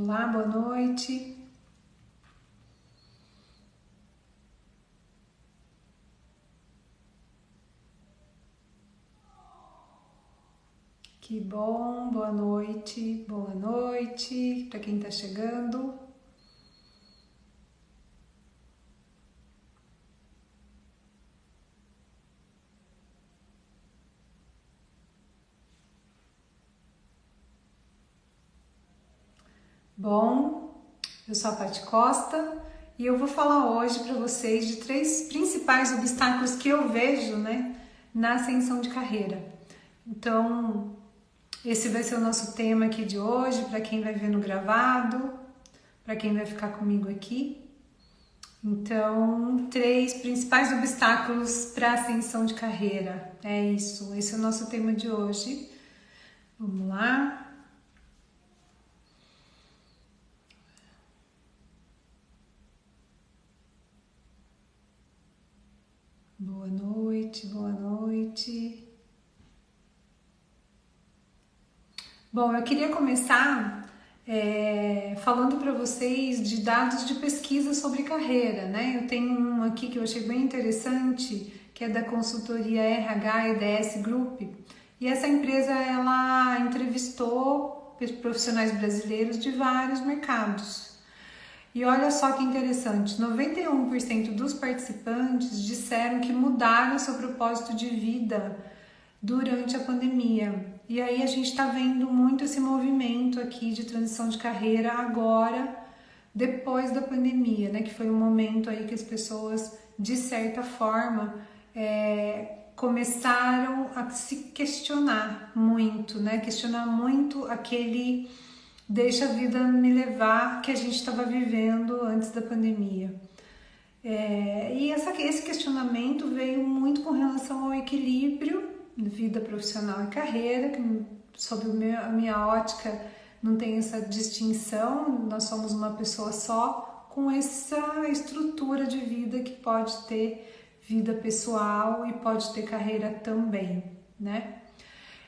Olá, boa noite. Que bom, boa noite para quem está chegando. Bom, eu sou a Paty Costa e eu vou falar hoje para vocês de 3 principais obstáculos que eu vejo, na ascensão de carreira. Então, esse vai ser o nosso tema aqui de hoje, para quem vai ver no gravado, para quem vai ficar comigo aqui. Então, 3 principais obstáculos para a ascensão de carreira. É isso, esse é o nosso tema de hoje. Vamos lá. Boa noite, boa noite. Bom, eu queria começar falando para vocês de dados de pesquisa sobre carreira, Eu tenho um aqui que eu achei bem interessante, que é da consultoria RH EDS Group. E essa empresa, ela entrevistou profissionais brasileiros de vários mercados. E olha só que interessante, 91% dos participantes disseram que mudaram seu propósito de vida durante a pandemia. E aí a gente está vendo muito esse movimento aqui de transição de carreira agora, depois da pandemia, Que foi um momento aí que as pessoas, de certa forma, começaram a se questionar muito, Questionar muito aquele deixa a vida me levar que a gente estava vivendo antes da pandemia. E esse questionamento veio muito com relação ao equilíbrio vida profissional e carreira, que sob a minha ótica não tem essa distinção, nós somos uma pessoa só com essa estrutura de vida que pode ter vida pessoal e pode ter carreira também,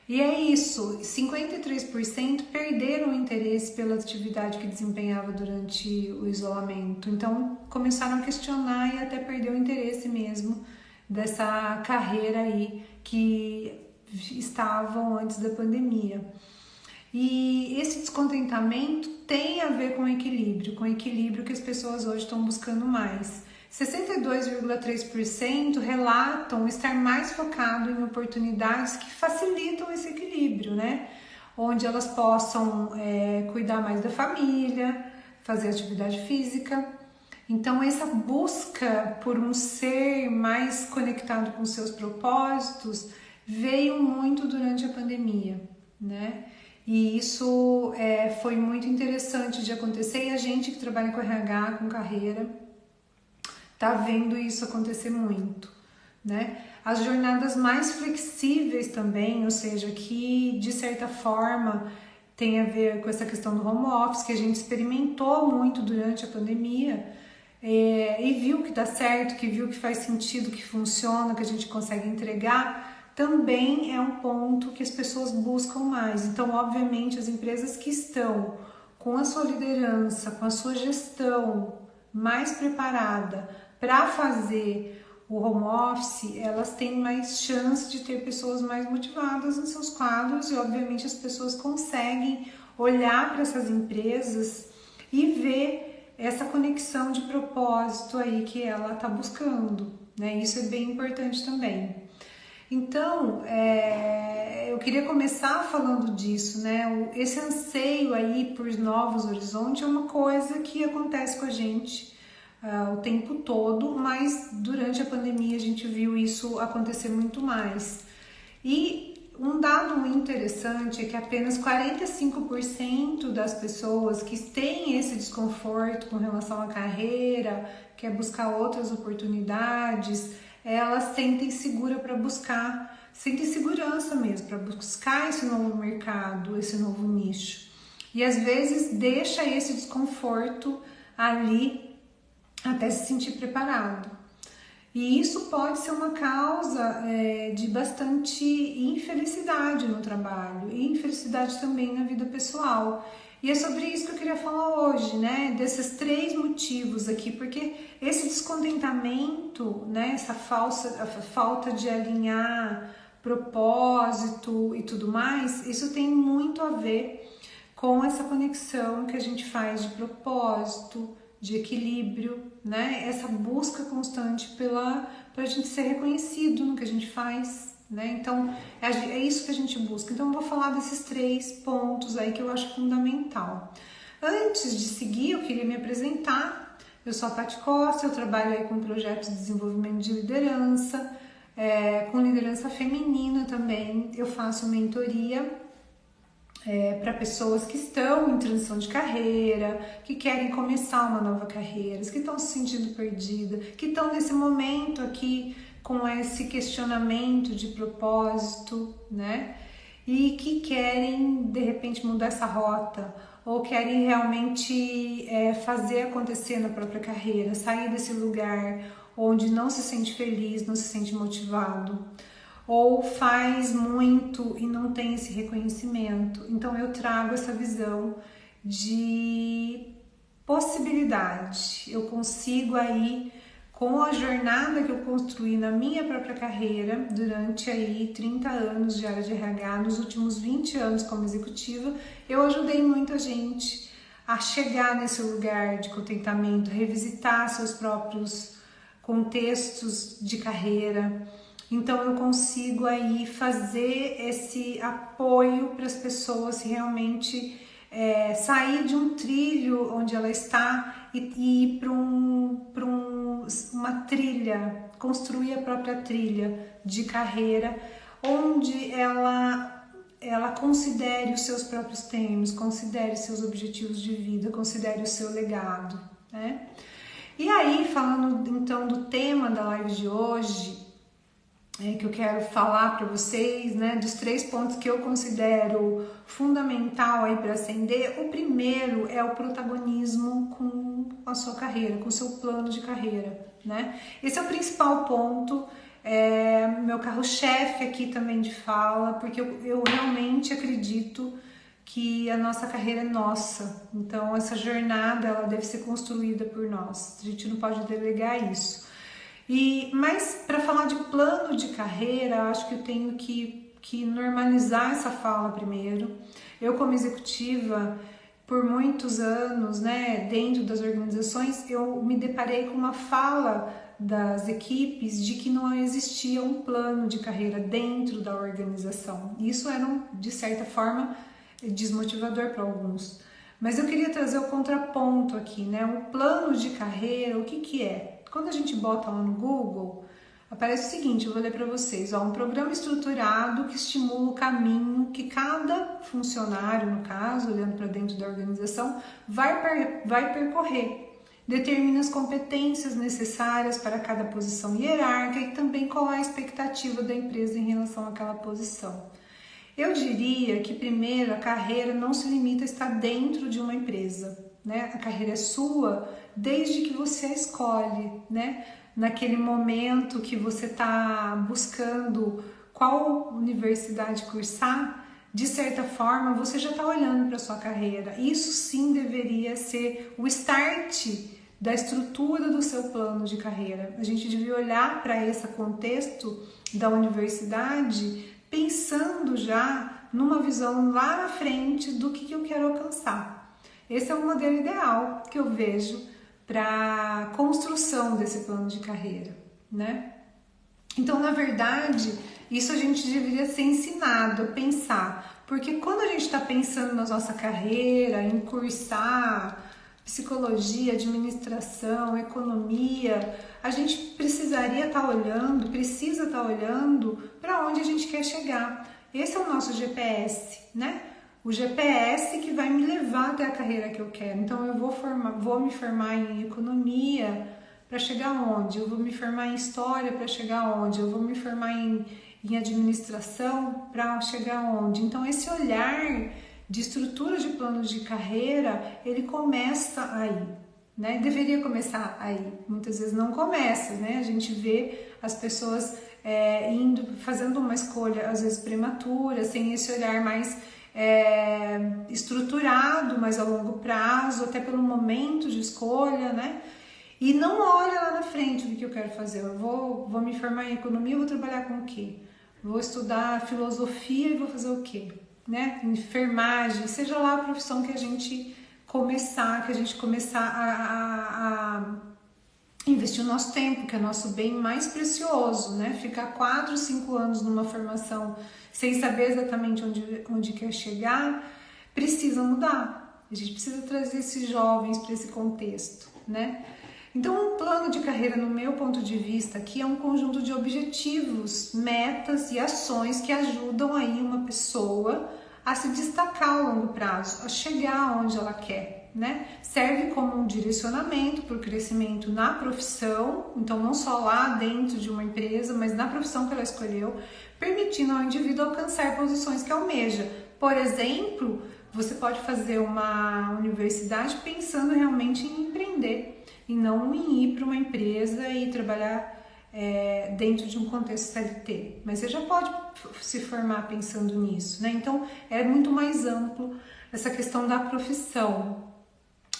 E é isso, 53% perderam o interesse pela atividade que desempenhava durante o isolamento, então começaram a questionar e até perder o interesse mesmo dessa carreira aí que estavam antes da pandemia. E esse descontentamento tem a ver com o equilíbrio que as pessoas hoje estão buscando mais. 62,3% relatam estar mais focado em oportunidades que facilitam esse equilíbrio, Onde elas possam cuidar mais da família, fazer atividade física. Então, essa busca por um ser mais conectado com seus propósitos veio muito durante a pandemia, E isso foi muito interessante de acontecer e a gente que trabalha com RH, com carreira, tá vendo isso acontecer muito, As jornadas mais flexíveis também, ou seja, que de certa forma tem a ver com essa questão do home office, que a gente experimentou muito durante a pandemia, e viu que dá certo, que viu que faz sentido, que funciona, que a gente consegue entregar, também é um ponto que as pessoas buscam mais. Então, obviamente, as empresas que estão com a sua liderança, com a sua gestão mais preparada para fazer o home office, elas têm mais chance de ter pessoas mais motivadas nos seus quadros e, obviamente, as pessoas conseguem olhar para essas empresas e ver essa conexão de propósito aí que ela está buscando, Isso é bem importante também. Então, eu queria começar falando disso, Esse anseio aí por novos horizontes é uma coisa que acontece com a gente o tempo todo, mas durante a pandemia a gente viu isso acontecer muito mais. E um dado interessante é que apenas 45% das pessoas que têm esse desconforto com relação à carreira, quer buscar outras oportunidades, elas sentem sentem segurança mesmo para buscar esse novo mercado, esse novo nicho. E às vezes deixa esse desconforto ali até se sentir preparado. E isso pode ser uma causa de bastante infelicidade no trabalho e infelicidade também na vida pessoal. E é sobre isso que eu queria falar hoje, né? Desses 3 motivos aqui, porque esse descontentamento, né? Essa falta de alinhar propósito e tudo mais, isso tem muito a ver com essa conexão que a gente faz de propósito, de equilíbrio, né? Essa busca constante pra gente ser reconhecido no que a gente faz, né? Então, é isso que a gente busca. Então, eu vou falar desses 3 pontos aí que eu acho fundamental. Antes de seguir, eu queria me apresentar. Eu sou a Paty Costa, eu trabalho aí com projetos de desenvolvimento de liderança, com liderança feminina também. Eu faço mentoria para pessoas que estão em transição de carreira, que querem começar uma nova carreira, que estão se sentindo perdidas, que estão nesse momento aqui com esse questionamento de propósito, né? E que querem de repente mudar essa rota ou querem realmente fazer acontecer na própria carreira, sair desse lugar onde não se sente feliz, não se sente motivado, ou faz muito e não tem esse reconhecimento. Então eu trago essa visão de possibilidade. Eu consigo aí, com a jornada que eu construí na minha própria carreira, durante aí 30 anos de área de RH, nos últimos 20 anos como executiva, eu ajudei muita gente a chegar nesse lugar de contentamento, revisitar seus próprios contextos de carreira. Então eu consigo aí fazer esse apoio para as pessoas realmente sair de um trilho onde ela está e ir para uma trilha, construir a própria trilha de carreira, onde ela considere os seus próprios termos, considere seus objetivos de vida, considere o seu legado, né? E aí, falando então do tema da live de hoje, que eu quero falar para vocês, né, dos 3 pontos que eu considero fundamental aí para ascender. O primeiro é o protagonismo com a sua carreira, com o seu plano de carreira, né? Esse é o principal ponto, meu carro-chefe aqui também de fala, porque eu realmente acredito que a nossa carreira é nossa. Então essa jornada ela deve ser construída por nós. A gente não pode delegar isso. Mas para falar de plano de carreira, acho que eu tenho que normalizar essa fala primeiro. Eu, como executiva, por muitos anos, né, dentro das organizações, eu me deparei com uma fala das equipes de que não existia um plano de carreira dentro da organização. Isso era, de certa forma, desmotivador para alguns. Mas eu queria trazer o contraponto aqui, né? O plano de carreira, o que é? Quando a gente bota lá no Google, aparece o seguinte, eu vou ler para vocês, um programa estruturado que estimula o caminho que cada funcionário, no caso, olhando para dentro da organização, vai percorrer. Determina as competências necessárias para cada posição hierárquica e também qual é a expectativa da empresa em relação àquela posição. Eu diria que, primeiro, a carreira não se limita a estar dentro de uma empresa, né? A carreira é sua desde que você a escolhe, né? Naquele momento que você está buscando qual universidade cursar, de certa forma, você já está olhando para a sua carreira. Isso sim deveria ser o start da estrutura do seu plano de carreira. A gente devia olhar para esse contexto da universidade pensando já numa visão lá na frente do que eu quero alcançar. Esse é o modelo ideal que eu vejo para a construção desse plano de carreira, né? Então, na verdade, isso a gente deveria ser ensinado a pensar, porque quando a gente está pensando na nossa carreira, em cursar psicologia, administração, economia, a gente precisa estar olhando para onde a gente quer chegar. Esse é o nosso GPS, né? O GPS que vai me levar até a carreira que eu quero. Então eu vou me formar em economia para chegar onde? Eu vou me formar em história para chegar onde? Eu vou me formar em administração para chegar onde? Então esse olhar de estrutura de planos de carreira, ele começa aí, né? Deveria começar aí. Muitas vezes não começa, né? A gente vê as pessoas fazendo uma escolha às vezes prematura, sem esse olhar mais estruturado, mas a longo prazo, até pelo momento de escolha, né? E não olha lá na frente do que eu quero fazer. Eu vou me formar em economia, eu vou trabalhar com o quê? Vou estudar filosofia e vou fazer o quê? Né? Enfermagem, seja lá a profissão que a gente começar a investir o nosso tempo, que é o nosso bem mais precioso, né? Ficar 4, 5 anos numa formação sem saber exatamente onde quer chegar, precisa mudar. A gente precisa trazer esses jovens para esse contexto, né? Então, um plano de carreira, no meu ponto de vista, aqui é um conjunto de objetivos, metas e ações que ajudam aí uma pessoa a se destacar ao longo prazo, a chegar onde ela quer, né? Serve como um direcionamento para o crescimento na profissão, então não só lá dentro de uma empresa, mas na profissão que ela escolheu, permitindo ao indivíduo alcançar posições que almeja. Por exemplo, você pode fazer uma universidade pensando realmente em empreender, e não em ir para uma empresa e trabalhar dentro de um contexto CLT. Mas você já pode se formar pensando nisso, né? Então, é muito mais amplo essa questão da profissão.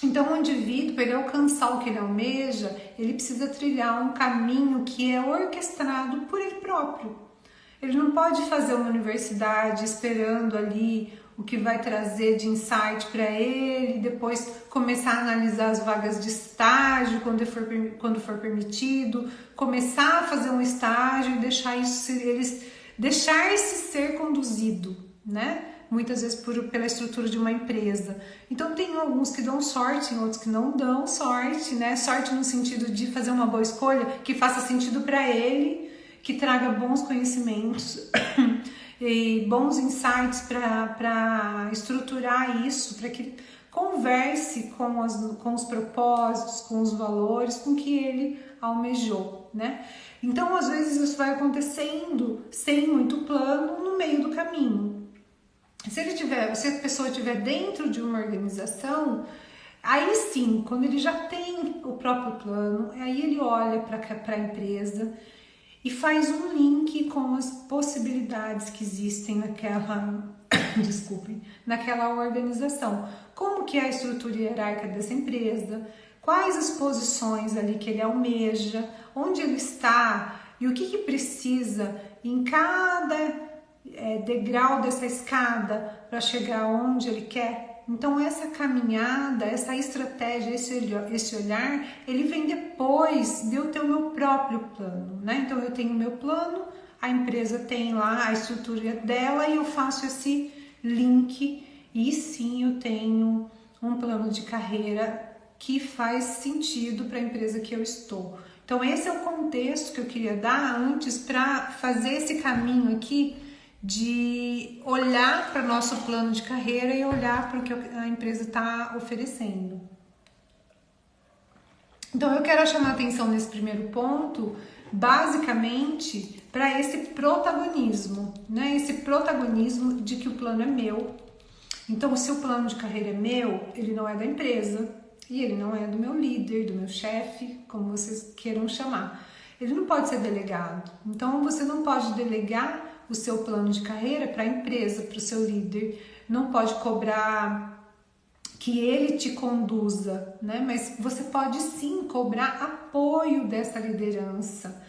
Então, o indivíduo, para ele alcançar o que ele almeja, ele precisa trilhar um caminho que é orquestrado por ele próprio. Ele não pode fazer uma universidade esperando ali o que vai trazer de insight para ele, depois começar a analisar as vagas de estágio quando for permitido, começar a fazer um estágio e deixar-se ser conduzido, né? Muitas vezes pela estrutura de uma empresa. Então tem alguns que dão sorte, outros que não dão sorte, né? Sorte no sentido de fazer uma boa escolha que faça sentido para ele, que traga bons conhecimentos e bons insights para estruturar isso, para que converse com os propósitos, com os valores, com que ele almejou, né? Então, às vezes, isso vai acontecendo sem muito plano no meio do caminho. Se a pessoa estiver dentro de uma organização, aí sim, quando ele já tem o próprio plano, aí ele olha para a empresa e faz um link com as possibilidades que existem naquela organização. Como que é a estrutura hierárquica dessa empresa, quais as posições ali que ele almeja, onde ele está e o que precisa em cada degrau dessa escada para chegar onde ele quer. Então essa caminhada, essa estratégia, esse olhar, ele vem depois de eu ter o meu próprio plano, né? Então eu tenho o meu plano, a empresa tem lá a estrutura dela e eu faço esse link e sim eu tenho um plano de carreira que faz sentido para a empresa que eu estou. Então esse é o contexto que eu queria dar antes para fazer esse caminho aqui de olhar para o nosso plano de carreira e olhar para o que a empresa está oferecendo. Então eu quero chamar a atenção nesse primeiro ponto, basicamente, para esse protagonismo, né? Esse protagonismo de que o plano é meu. Então, se o plano de carreira é meu, ele não é da empresa e ele não é do meu líder, do meu chefe, como vocês queiram chamar. Ele não pode ser delegado. Então, você não pode delegar o seu plano de carreira para a empresa, para o seu líder. Não pode cobrar que ele te conduza, né? Mas você pode sim cobrar apoio dessa liderança,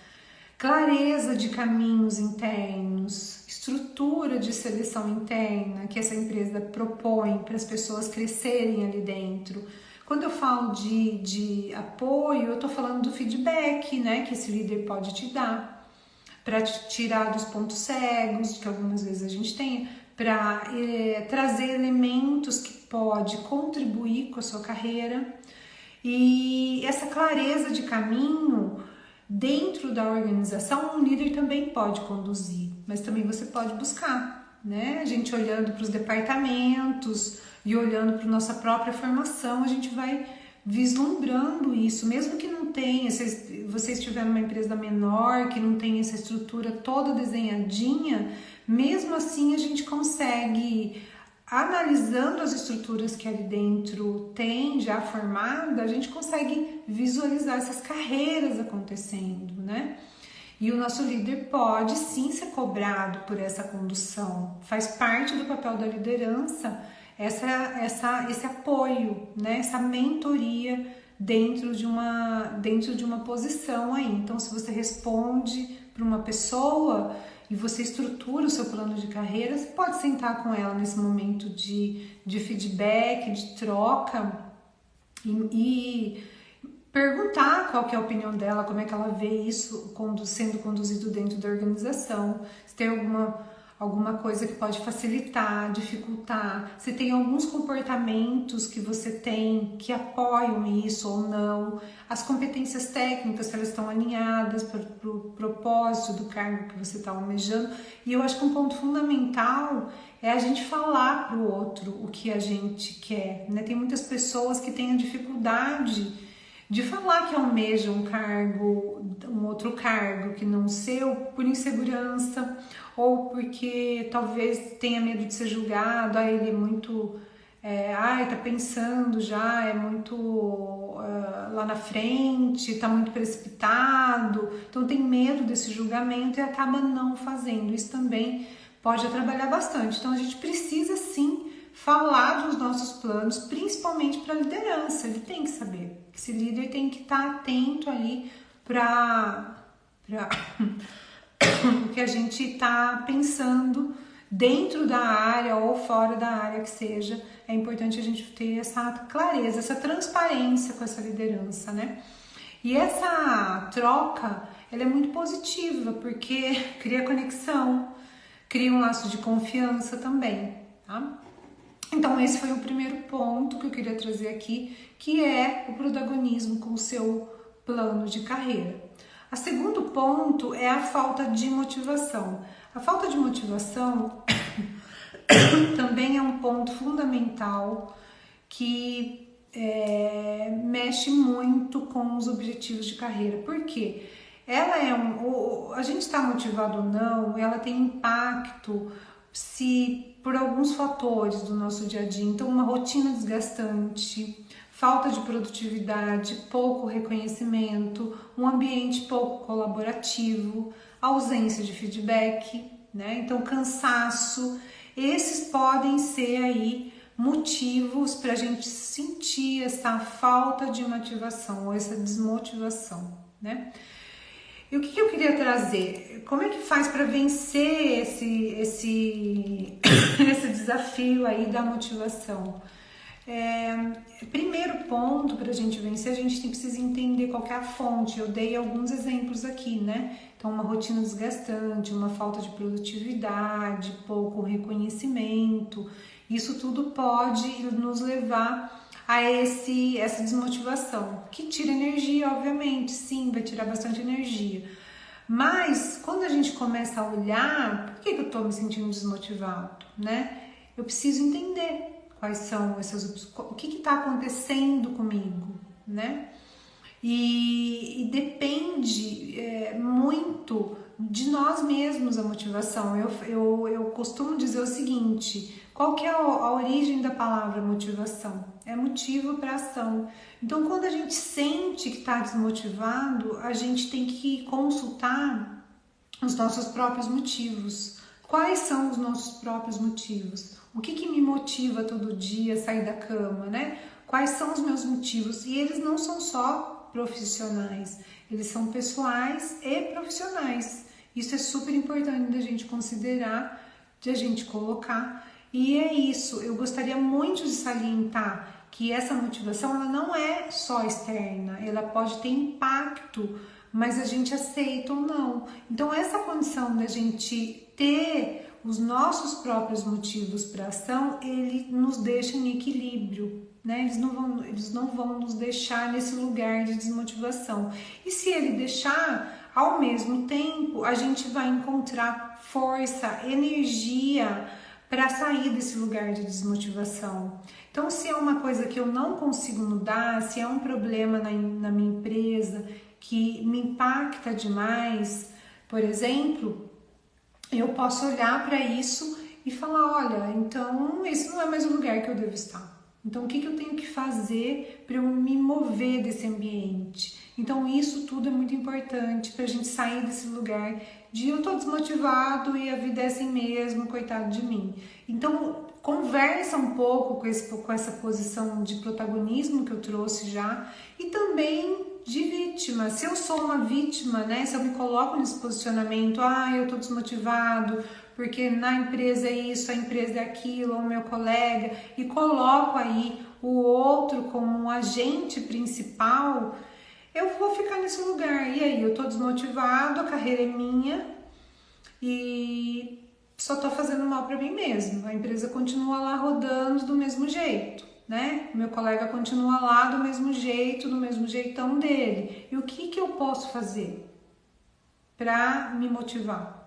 clareza de caminhos internos, estrutura de seleção interna que essa empresa propõe para as pessoas crescerem ali dentro. Quando eu falo de apoio, eu estou falando do feedback, né, que esse líder pode te dar, para te tirar dos pontos cegos, que algumas vezes a gente tem, para trazer elementos que pode contribuir com a sua carreira. E essa clareza de caminho dentro da organização, um líder também pode conduzir, mas também você pode buscar, né? A gente olhando para os departamentos e olhando para a nossa própria formação, a gente vai vislumbrando isso, mesmo que não tenha, se você estiver numa empresa menor, que não tem essa estrutura toda desenhadinha, mesmo assim a gente consegue, analisando as estruturas que ali dentro tem já formada, a gente consegue visualizar essas carreiras acontecendo, né? E o nosso líder pode sim ser cobrado por essa condução. Faz parte do papel da liderança esse apoio, né? Essa mentoria dentro de uma posição aí. Então, se você responde para uma pessoa e você estrutura o seu plano de carreira, você pode sentar com ela nesse momento de feedback, de troca e perguntar qual que é a opinião dela, como é que ela vê isso sendo conduzido dentro da organização, se tem alguma coisa que pode facilitar, dificultar, se tem alguns comportamentos que você tem que apoiam isso ou não, as competências técnicas, se elas estão alinhadas para o propósito do cargo que você está almejando. E eu acho que um ponto fundamental é a gente falar para o outro o que a gente quer, né? Tem muitas pessoas que têm a dificuldade de falar que almeja um outro cargo que não o seu, por insegurança ou porque talvez tenha medo de ser julgado, aí ele é muito, tá pensando já, é muito lá na frente, tá muito precipitado, então tem medo desse julgamento e acaba não fazendo. Isso também pode atrapalhar bastante, então a gente precisa sim falar dos nossos planos, principalmente para a liderança. Ele tem que saber. Esse líder tem que estar atento ali para o que a gente está pensando dentro da área ou fora da área que seja. É importante a gente ter essa clareza, essa transparência com essa liderança, né? E essa troca, ela é muito positiva, porque cria conexão, cria um laço de confiança também, tá? Então, esse foi o primeiro ponto que eu queria trazer aqui, que é o protagonismo com o seu plano de carreira. O segundo ponto é a falta de motivação. A falta de motivação também é um ponto fundamental que mexe muito com os objetivos de carreira. Por quê? A gente está motivado ou não, ela tem impacto por alguns fatores do nosso dia a dia. Então, uma rotina desgastante, falta de produtividade, pouco reconhecimento, um ambiente pouco colaborativo, ausência de feedback, né? Então, cansaço, esses podem ser aí motivos para a gente sentir essa falta de motivação ou essa desmotivação, né? E o que eu queria trazer? Como é que faz para vencer esse desafio aí da motivação? Primeiro ponto para a gente vencer, a gente precisa entender qual que é a fonte. Eu dei alguns exemplos aqui, né? Então, uma rotina desgastante, uma falta de produtividade, pouco reconhecimento, isso tudo pode nos levar a essa desmotivação, que tira energia, obviamente, sim, vai tirar bastante energia. Mas, quando a gente começa a olhar, por que eu estou me sentindo desmotivado, né? Eu preciso entender quais são o que está acontecendo comigo, né? E depende muito de nós mesmos a motivação. Eu costumo dizer o seguinte: qual que é a origem da palavra motivação? É motivo para ação. Então, quando a gente sente que está desmotivado, a gente tem que consultar os nossos próprios motivos. Quais são os nossos próprios motivos? O que me motiva todo dia a sair da cama, né? Quais são os meus motivos? E eles não são só profissionais, eles são pessoais e profissionais. Isso é super importante da gente considerar, de a gente colocar. E é isso, eu gostaria muito de salientar que essa motivação ela não é só externa, ela pode ter impacto, mas a gente aceita ou não. Então essa condição da gente ter os nossos próprios motivos para ação, ele nos deixa em equilíbrio, né? Eles não vão nos deixar nesse lugar de desmotivação. E se ele deixar, ao mesmo tempo, a gente vai encontrar força, energia para sair desse lugar de desmotivação. Então, se é uma coisa que eu não consigo mudar, se é um problema na minha empresa que me impacta demais, por exemplo, eu posso olhar para isso e falar, olha, então esse não é mais o lugar que eu devo estar, Então, o que eu tenho que fazer para eu me mover desse ambiente? Então, isso tudo é muito importante para a gente sair desse lugar de eu tô desmotivado e a vida é assim mesmo, coitado de mim. Então, conversa um pouco com essa posição de protagonismo que eu trouxe já e também de vítima. Se eu sou uma vítima, né? Se eu me coloco nesse posicionamento, eu tô desmotivado porque na empresa é isso, a empresa é aquilo, o meu colega, e coloco aí o outro como um agente principal, eu vou ficar nesse lugar. E aí, eu tô desmotivado, a carreira é minha e só tô fazendo mal para mim mesmo. A empresa continua lá rodando do mesmo jeito, né? Meu colega continua lá do mesmo jeito, do mesmo jeitão dele. E o que eu posso fazer para me motivar?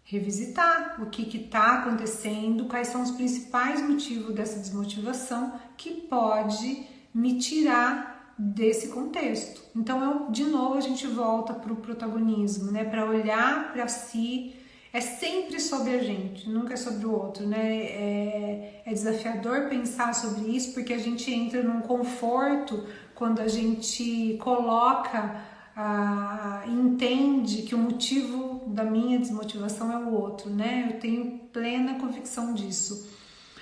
Revisitar o que está acontecendo, quais são os principais motivos dessa desmotivação que pode me tirar desse contexto. Então, de novo, a gente volta para o protagonismo, né? Para olhar para si. É sempre sobre a gente, nunca é sobre o outro, né? É desafiador pensar sobre isso, porque a gente entra num conforto quando a gente coloca, entende que o motivo da minha desmotivação é o outro, né? Eu tenho plena convicção disso.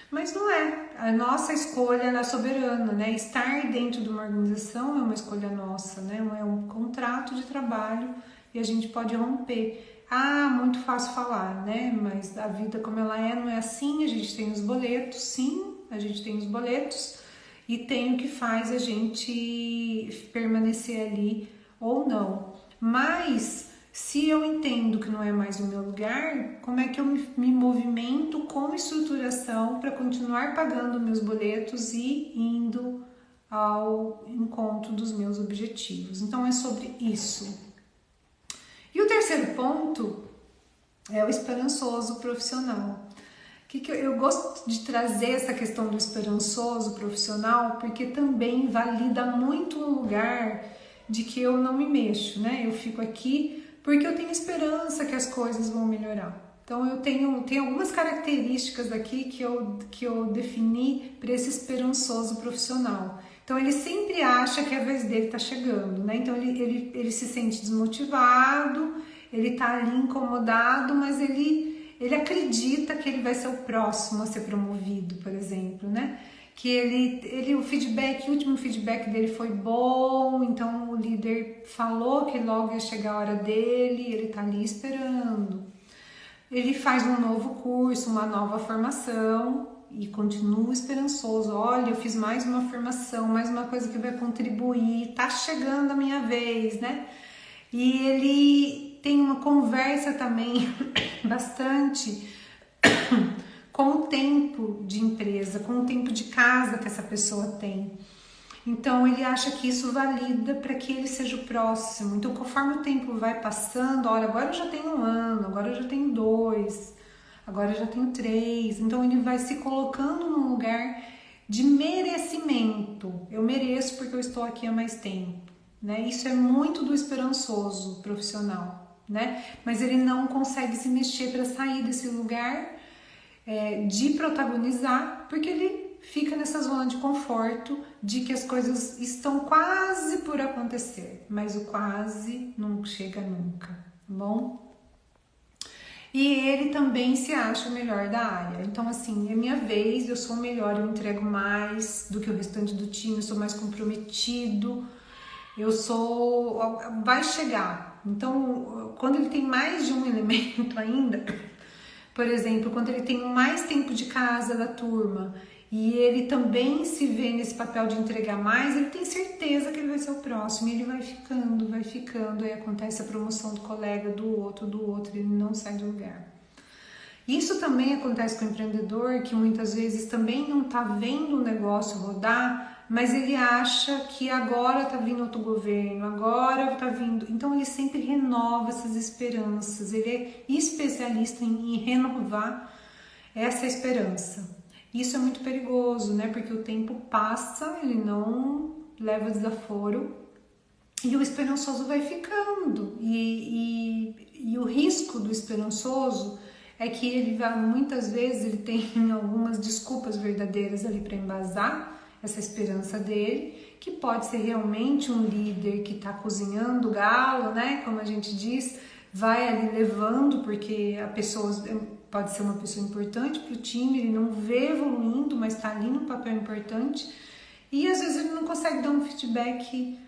Mas não é. A nossa escolha é soberana, né? Estar dentro de uma organização é uma escolha nossa, né? É um contrato de trabalho e a gente pode romper. Muito fácil falar, né? Mas a vida como ela é não é assim. A gente tem os boletos, sim, a gente tem os boletos e tem o que faz a gente permanecer ali ou não. Mas se eu entendo que não é mais o meu lugar, como é que eu me movimento com estruturação para continuar pagando meus boletos e indo ao encontro dos meus objetivos? Então é sobre isso. E o terceiro ponto é o esperançoso profissional. Eu gosto de trazer essa questão do esperançoso profissional porque também valida muito o lugar de que eu não me mexo, né? Eu fico aqui porque eu tenho esperança que as coisas vão melhorar. Então eu tenho algumas características aqui que eu defini para esse esperançoso profissional. Então ele sempre acha que a vez dele está chegando, né? Então ele se sente desmotivado, ele está ali incomodado, mas ele acredita que ele vai ser o próximo a ser promovido, por exemplo, né? Que o último feedback dele foi bom, então o líder falou que logo ia chegar a hora dele, ele tá ali esperando. Ele faz um novo curso, uma nova formação e continua esperançoso. Olha, eu fiz mais uma formação, mais uma coisa que vai contribuir, tá chegando a minha vez, né? E ele tem uma conversa também bastante com o tempo de empresa, com o tempo de casa que essa pessoa tem. Então ele acha que isso valida para que ele seja o próximo. Então conforme o tempo vai passando, olha, agora eu já tenho 1 ano, agora eu já tenho 2, agora eu já tenho 3. Então ele vai se colocando num lugar de merecimento. Eu mereço porque eu estou aqui há mais tempo, né? Isso é muito do esperançoso profissional, né? Mas ele não consegue se mexer para sair desse lugar de protagonizar, porque ele fica nessa zona de conforto de que as coisas estão quase por acontecer, mas o quase não chega nunca, tá bom? E ele também se acha o melhor da área. Então, assim, é minha vez, eu sou o melhor, eu entrego mais do que o restante do time, eu sou mais comprometido, vai chegar. Então, quando ele tem mais de um elemento ainda, por exemplo, quando ele tem mais tempo de casa da turma e ele também se vê nesse papel de entregar mais, ele tem certeza que ele vai ser o próximo e ele vai ficando, aí acontece a promoção do colega, do outro, ele não sai do lugar. Isso também acontece com o empreendedor que muitas vezes também não está vendo o negócio rodar, mas ele acha que agora está vindo outro governo, agora está vindo... Então ele sempre renova essas esperanças, ele é especialista em renovar essa esperança. Isso é muito perigoso, né? Porque o tempo passa, ele não leva desaforo e o esperançoso vai ficando. E o risco do esperançoso é que ele vai, muitas vezes ele tem algumas desculpas verdadeiras ali para embasar essa esperança dele, que pode ser realmente um líder que está cozinhando o galo, né? Como a gente diz, vai ali levando, porque a pessoa pode ser uma pessoa importante para o time, ele não vê evoluindo, mas está ali num papel importante, e às vezes ele não consegue dar um feedback,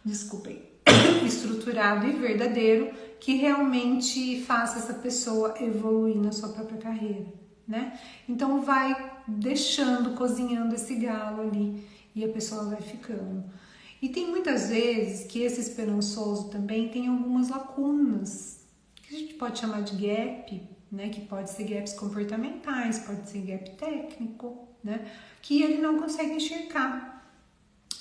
desculpem, estruturado e verdadeiro, que realmente faça essa pessoa evoluir na sua própria carreira, né? Então vai deixando, cozinhando esse galo ali e a pessoa vai ficando. E tem muitas vezes que esse esperançoso também tem algumas lacunas, que a gente pode chamar de gap, né? Que pode ser gaps comportamentais, pode ser gap técnico, né? Que ele não consegue enxergar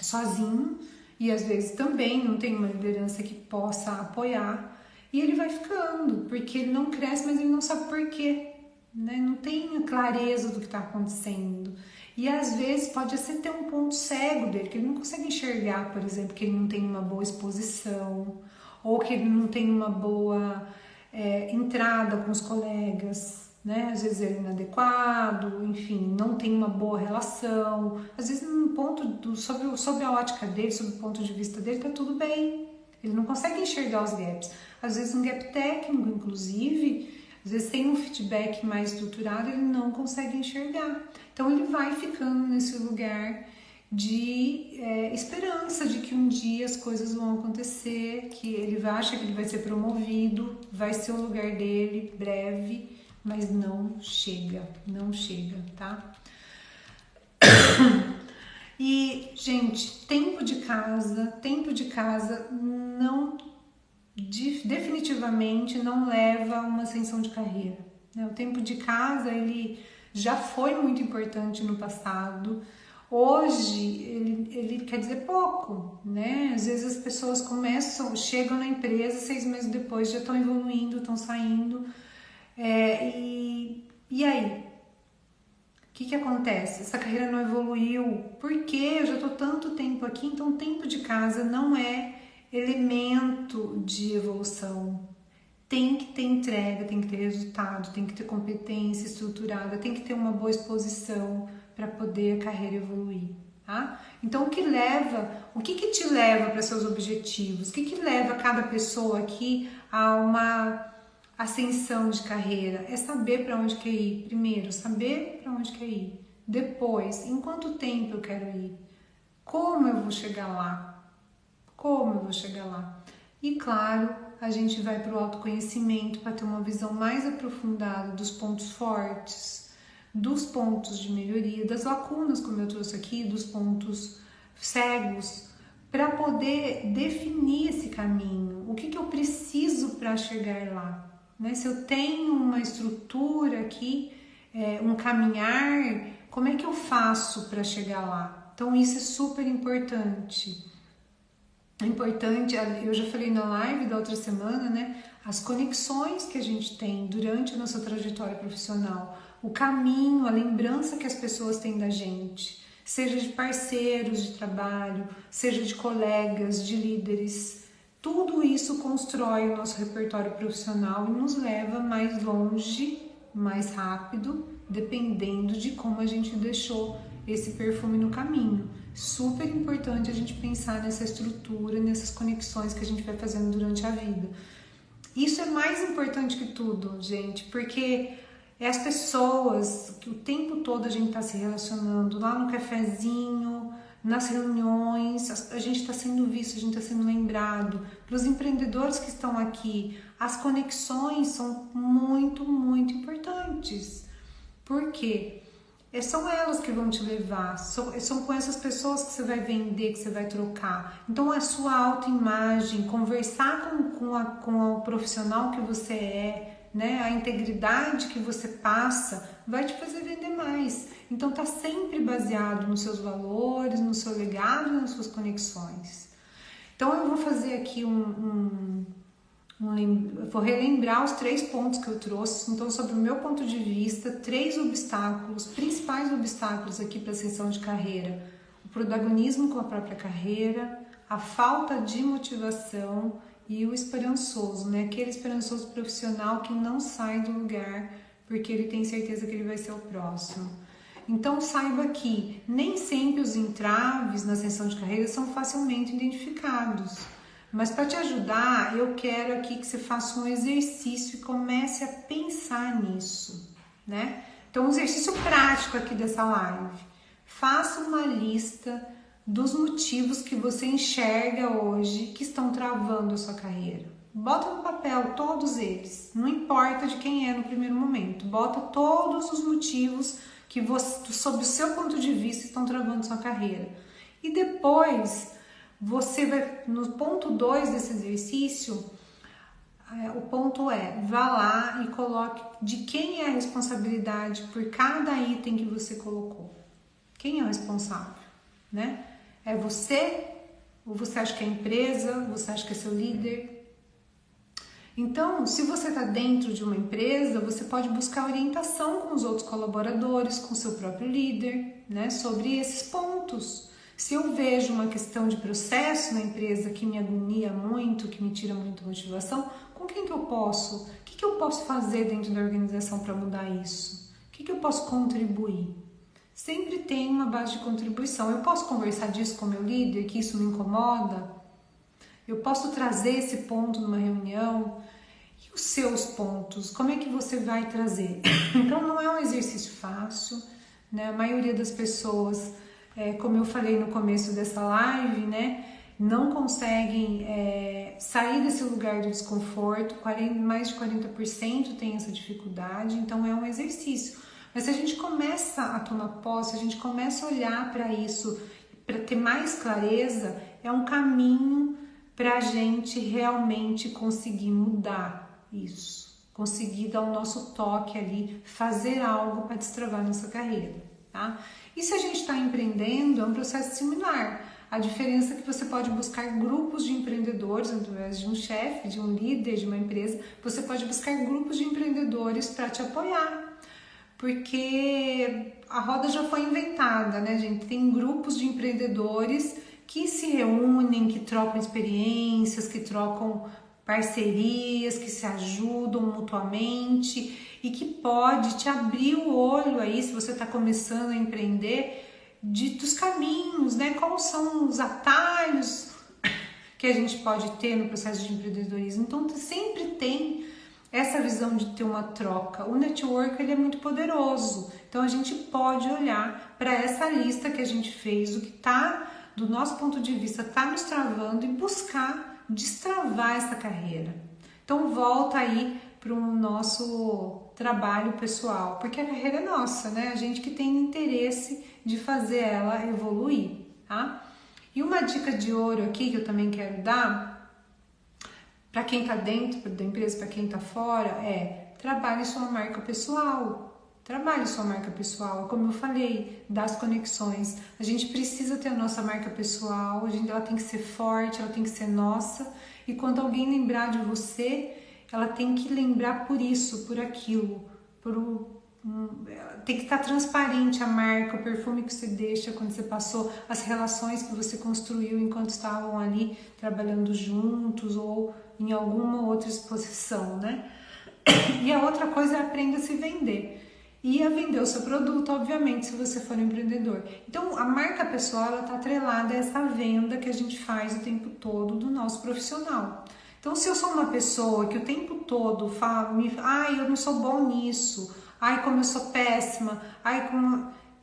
sozinho e às vezes também não tem uma liderança que possa apoiar, e ele vai ficando, porque ele não cresce, mas ele não sabe por quê, né? Não tem clareza do que está acontecendo. E às vezes pode ser ter um ponto cego dele, que ele não consegue enxergar, por exemplo, que ele não tem uma boa exposição, ou que ele não tem uma boa entrada com os colegas, né? Às vezes ele é inadequado, enfim, não tem uma boa relação. Às vezes, num ponto sob a ótica dele, sob o ponto de vista dele, tá tudo bem. Ele não consegue enxergar os gaps. Às vezes um gap técnico, inclusive, às vezes tem um feedback mais estruturado, ele não consegue enxergar. Então ele vai ficando nesse lugar de esperança de que um dia as coisas vão acontecer, que ele acha que ele vai ser promovido, vai ser o lugar dele, breve, mas não chega, tá? E, gente, tempo de casa não, definitivamente não leva a uma ascensão de carreira, né? O tempo de casa, ele já foi muito importante no passado. Hoje, ele quer dizer pouco, né? Às vezes as pessoas chegam na empresa, 6 meses depois já estão evoluindo, estão saindo. E aí? O que acontece? Essa carreira não evoluiu. Por quê? Eu já estou tanto tempo aqui, então tempo de casa não é elemento de evolução. Tem que ter entrega, tem que ter resultado, tem que ter competência estruturada, tem que ter uma boa exposição para poder a carreira evoluir, tá? Então, o que te leva para seus objetivos? O que leva cada pessoa aqui a uma ascensão de carreira? É saber para onde quer ir. Primeiro, saber para onde quer ir. Depois, em quanto tempo eu quero ir? Como eu vou chegar lá? E claro, a gente vai para o autoconhecimento para ter uma visão mais aprofundada dos pontos fortes, dos pontos de melhoria, das lacunas, como eu trouxe aqui, dos pontos cegos, para poder definir esse caminho. O que eu preciso para chegar lá? Né? Se eu tenho uma estrutura aqui, um caminhar, como é que eu faço para chegar lá? Então isso é super importante. É importante, eu já falei na live da outra semana, né? As conexões que a gente tem durante a nossa trajetória profissional, o caminho, a lembrança que as pessoas têm da gente, seja de parceiros de trabalho, seja de colegas, de líderes, tudo isso constrói o nosso repertório profissional e nos leva mais longe, mais rápido, dependendo de como a gente deixou esse perfume no caminho. Super importante a gente pensar nessa estrutura, nessas conexões que a gente vai fazendo durante a vida. Isso é mais importante que tudo, gente, porque é as pessoas que o tempo todo a gente está se relacionando, lá no cafezinho, nas reuniões, a gente está sendo visto, a gente está sendo lembrado. Para os empreendedores que estão aqui, as conexões são muito, muito importantes. Por quê? São elas que vão te levar, são com essas pessoas que você vai vender, que você vai trocar. Então a sua autoimagem, conversar com o profissional que você é, né? A integridade que você passa vai te fazer vender mais. Então tá sempre baseado nos seus valores, no seu legado, nas suas conexões. Então eu vou fazer aqui vou relembrar os 3 pontos que eu trouxe. Então, sobre o meu ponto de vista, 3 obstáculos, principais obstáculos aqui para a ascensão de carreira: o protagonismo com a própria carreira, a falta de motivação e o esperançoso, né? Aquele esperançoso profissional que não sai do lugar porque ele tem certeza que ele vai ser o próximo. Então saiba que nem sempre os entraves na ascensão de carreira são facilmente identificados. Mas para te ajudar, eu quero aqui que você faça um exercício e comece a pensar nisso, né? Então, um exercício prático aqui dessa live. Faça uma lista dos motivos que você enxerga hoje que estão travando a sua carreira. Bota no papel todos eles, não importa de quem é no primeiro momento. Bota todos os motivos que você, sob o seu ponto de vista, estão travando sua carreira. E depois, você vai, no ponto 2 desse exercício, o ponto vá lá e coloque de quem é a responsabilidade por cada item que você colocou. Quem é o responsável, né? É você? Ou você acha que é a empresa? Você acha que é seu líder? Então, se você está dentro de uma empresa, você pode buscar orientação com os outros colaboradores, com o seu próprio líder, né, sobre esses pontos. Se eu vejo uma questão de processo na empresa que me agonia muito, que me tira muita motivação, com quem que eu posso? O que eu posso fazer dentro da organização para mudar isso? O que eu posso contribuir? Sempre tem uma base de contribuição. Eu posso conversar disso com o meu líder, que isso me incomoda? Eu posso trazer esse ponto numa reunião? E os seus pontos? Como é que você vai trazer? Então não é um exercício fácil, né? A maioria das pessoas, como eu falei no começo dessa live, né, não conseguem sair desse lugar de desconforto. Mais de 40% tem essa dificuldade, então é um exercício. Mas se a gente começa a tomar posse, a gente começa a olhar para isso, para ter mais clareza, é um caminho para a gente realmente conseguir mudar isso, conseguir dar o nosso toque ali, fazer algo para destravar nossa carreira, tá? E se a gente está empreendendo, é um processo similar. A diferença é que você pode buscar grupos de empreendedores, através de um chefe, de um líder, de uma empresa, você pode buscar grupos de empreendedores para te apoiar, porque a roda já foi inventada, né, gente? Tem grupos de empreendedores que se reúnem, que trocam experiências, que trocam parcerias, que se ajudam mutuamente e que pode te abrir o olho aí, se você está começando a empreender, dos caminhos, né? Quais são os atalhos que a gente pode ter no processo de empreendedorismo. Então sempre tem essa visão de ter uma troca. O network, ele é muito poderoso, então a gente pode olhar para essa lista que a gente fez, o que está, do nosso ponto de vista, está nos travando e buscar destravar essa carreira. Então volta aí para o nosso trabalho pessoal, porque a carreira é nossa, né? A gente que tem interesse de fazer ela evoluir, tá? E uma dica de ouro aqui que eu também quero dar para quem está dentro da empresa, para quem está fora, trabalhe sua marca pessoal. Trabalhe sua marca pessoal, como eu falei, das conexões. A gente precisa ter a nossa marca pessoal, ela tem que ser forte, ela tem que ser nossa. E quando alguém lembrar de você, ela tem que lembrar por isso, por aquilo. Tem que estar transparente a marca, o perfume que você deixa quando você passou, as relações que você construiu enquanto estavam ali trabalhando juntos ou em alguma outra exposição, né? E a outra coisa é aprender a se vender. E a vender o seu produto, obviamente, se você for um empreendedor. Então, a marca pessoal está atrelada a essa venda que a gente faz o tempo todo do nosso profissional. Então, se eu sou uma pessoa que o tempo todo fala, eu não sou bom nisso, como eu sou péssima,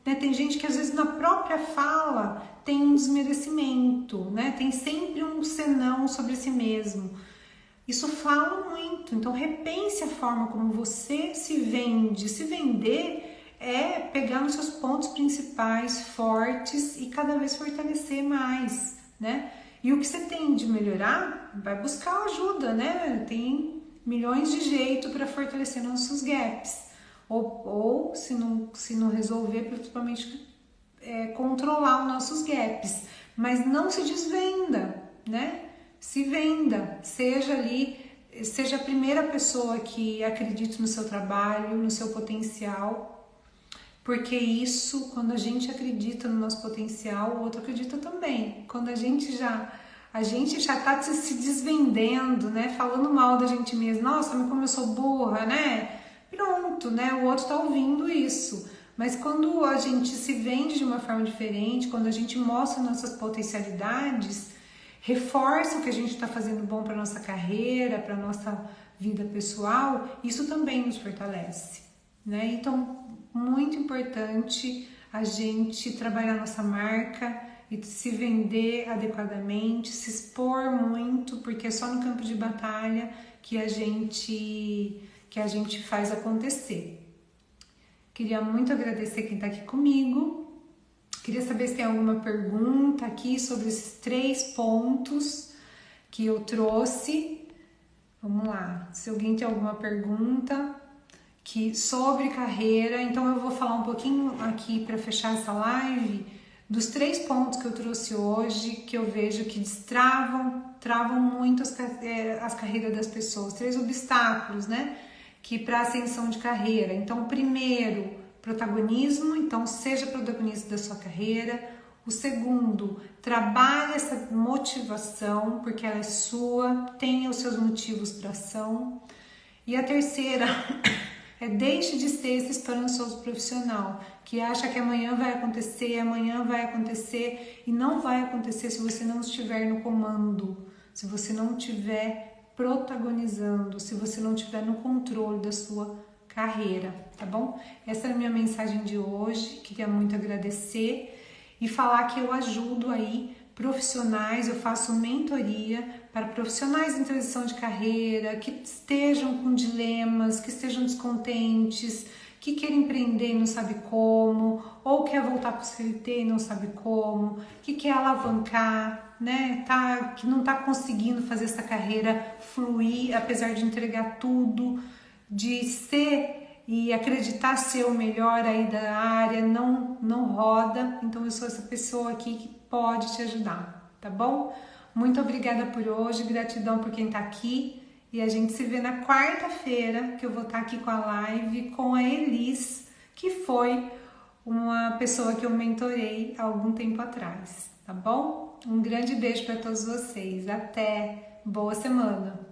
né? Tem gente que às vezes na própria fala tem um desmerecimento, né? Tem sempre um senão sobre si mesmo. Isso fala muito, então repense a forma como você se vende. Se vender é pegar nos seus pontos principais, fortes, e cada vez fortalecer mais, né? E o que você tem de melhorar, vai buscar ajuda, né? Tem milhões de jeitos para fortalecer nossos gaps. Ou se não resolver, principalmente controlar os nossos gaps. Mas não se desvenda, né? Se venda, seja a primeira pessoa que acredite no seu trabalho, no seu potencial, porque isso, quando a gente acredita no nosso potencial, o outro acredita também. Quando a gente já a gente já tá se desvendando, né? Falando mal da gente mesmo. Nossa, mas como eu sou burra, né? Pronto, né? O outro tá ouvindo isso. Mas quando a gente se vende de uma forma diferente, quando a gente mostra nossas potencialidades, reforça o que a gente está fazendo bom para nossa carreira, para nossa vida pessoal, isso também nos fortalece, né? Então, muito importante a gente trabalhar nossa marca e se vender adequadamente, se expor muito, porque é só no campo de batalha que a gente faz acontecer. Queria muito agradecer quem está aqui comigo. Queria saber se tem alguma pergunta aqui sobre esses 3 pontos que eu trouxe. Vamos lá. Se alguém tem alguma pergunta sobre carreira, então eu vou falar um pouquinho aqui para fechar essa live dos 3 pontos que eu trouxe hoje, que eu vejo que travam muito as carreiras das pessoas. 3 obstáculos, né? Que para ascensão de carreira. Então, primeiro, protagonismo, então seja protagonista da sua carreira. O segundo, trabalhe essa motivação, porque ela é sua, tenha os seus motivos para ação. E a terceira deixe de ser esse esperançoso profissional, que acha que amanhã vai acontecer e não vai acontecer se você não estiver no comando, se você não estiver protagonizando, se você não estiver no controle da sua carreira, tá bom? Essa é a minha mensagem de hoje, queria muito agradecer e falar que eu ajudo aí profissionais, eu faço mentoria para profissionais em transição de carreira, que estejam com dilemas, que estejam descontentes, que quer empreender e não sabe como, ou quer voltar para o CLT e não sabe como, que quer alavancar, né? Que não está conseguindo fazer essa carreira fluir, apesar de entregar tudo, de ser e acreditar ser o melhor aí da área, não roda. Então eu sou essa pessoa aqui que pode te ajudar, tá bom? Muito obrigada por hoje, gratidão por quem tá aqui. E a gente se vê na quarta-feira, que eu vou estar aqui com a live com a Elis, que foi uma pessoa que eu mentorei há algum tempo atrás, tá bom? Um grande beijo para todos vocês. Até! Boa semana!